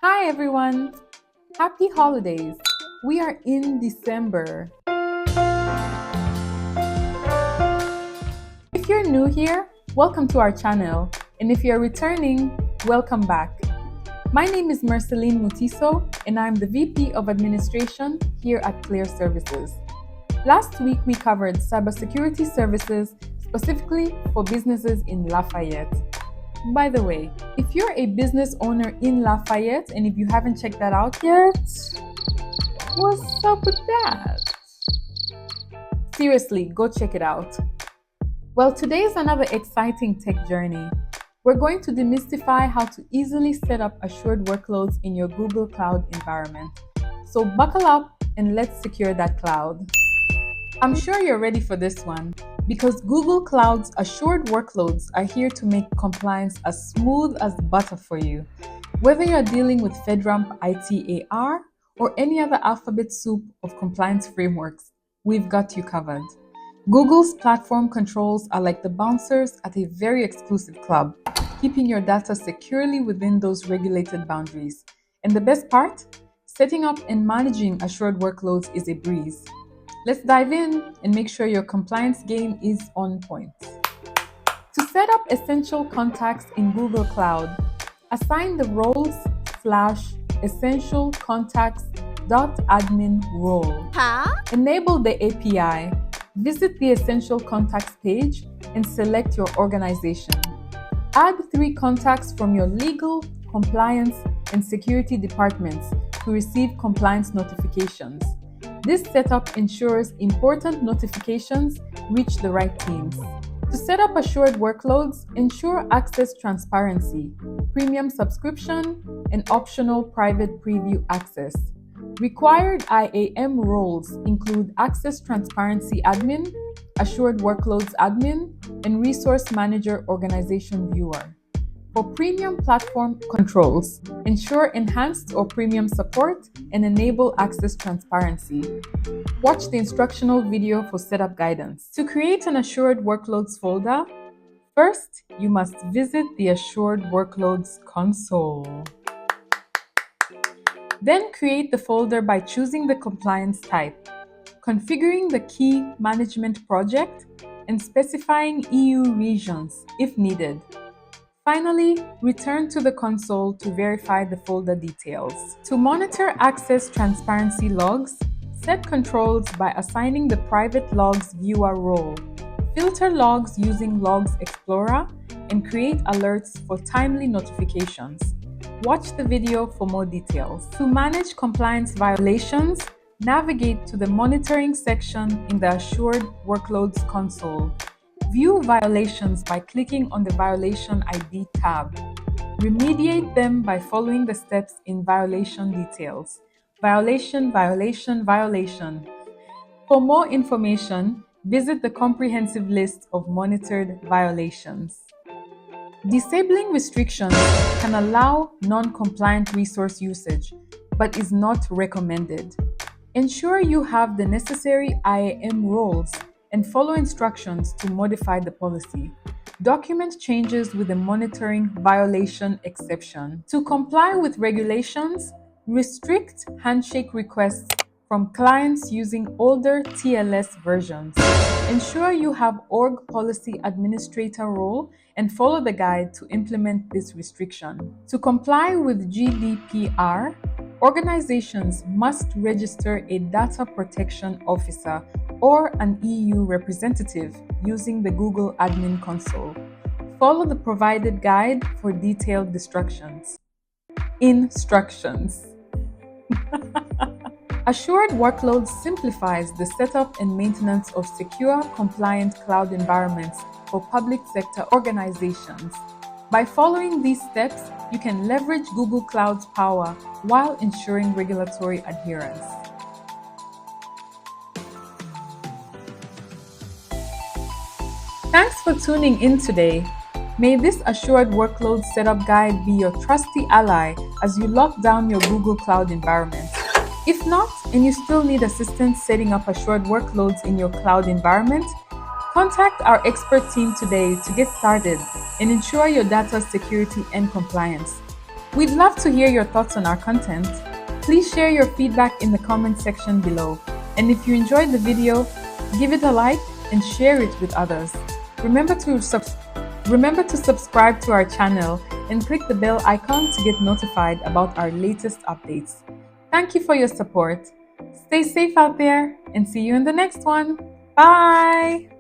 Hi everyone! Happy holidays! We are in December. If you're new here, welcome to our channel. And if you're returning, welcome back. My name is Marceline Mutiso, and I'm the VP of Administration here at Clair Services. Last week, we covered cybersecurity services specifically for businesses in Lafayette. By the way, if you're a business owner in Lafayette and if you haven't checked that out yet, what's up with that? Seriously, go check it out. Well, today is another exciting tech journey. We're going to demystify how to easily set up assured workloads in your Google Cloud environment. So buckle up and let's secure that cloud. I'm sure you're ready for this one because Google Cloud's assured workloads are here to make compliance as smooth as butter for you. Whether you're dealing with FedRAMP ITAR or any other alphabet soup of compliance frameworks, we've got you covered. Google's platform controls are like the bouncers at a very exclusive club, keeping your data securely within those regulated boundaries. And the best part? Setting up and managing assured workloads is a breeze. Let's dive in and make sure your compliance game is on point. To set up essential contacts in Google Cloud, assign the roles/essentialcontacts.admin role. Enable the API. Visit the Essential Contacts page and select your organization. Add 3 contacts from your legal, compliance, and security departments to receive compliance notifications. This setup ensures important notifications reach the right teams. To set up assured workloads, ensure access transparency, premium subscription, and optional private preview access. Required IAM roles include Access Transparency Admin, Assured Workloads Admin, and Resource Manager Organization Viewer. For premium platform controls, ensure enhanced or premium support and enable access transparency. Watch the instructional video for setup guidance. To create an Assured Workloads folder, first, you must visit the Assured Workloads console. Then create the folder by choosing the compliance type, configuring the key management project, and specifying EU regions if needed. Finally, return to the console to verify the folder details. To monitor access transparency logs, set controls by assigning the private logs viewer role. Filter logs using Logs Explorer and create alerts for timely notifications. Watch the video for more details. To manage compliance violations, navigate to the monitoring section in the Assured Workloads console. View violations by clicking on the Violation ID tab. Remediate them by following the steps in Violation Details. Violation, violation, violation. For more information, visit the comprehensive list of monitored violations. Disabling restrictions can allow non-compliant resource usage, but is not recommended. Ensure you have the necessary IAM roles and follow instructions to modify the policy. Document changes with the monitoring violation exception. To comply with regulations, restrict handshake requests from clients using older TLS versions. Ensure you have org policy administrator role and follow the guide to implement this restriction. To comply with GDPR, organizations must register a data protection officer or an EU representative using the Google Admin Console. Follow the provided guide for detailed instructions. Assured Workloads simplifies the setup and maintenance of secure, compliant cloud environments for public sector organizations. By following these steps, you can leverage Google Cloud's power while ensuring regulatory adherence. Thanks for tuning in today. May this Assured Workloads Setup Guide be your trusty ally as you lock down your Google Cloud environment. If not, and you still need assistance setting up assured workloads in your cloud environment, Contact our expert team today to get started and ensure your data's security and compliance. We'd love to hear your thoughts on our content. Please share your feedback in the comment section below. And if you enjoyed the video, give it a like and share it with others. Remember to subscribe to our channel and click the bell icon to get notified about our latest updates. Thank you for your support. Stay safe out there and see you in the next one. Bye!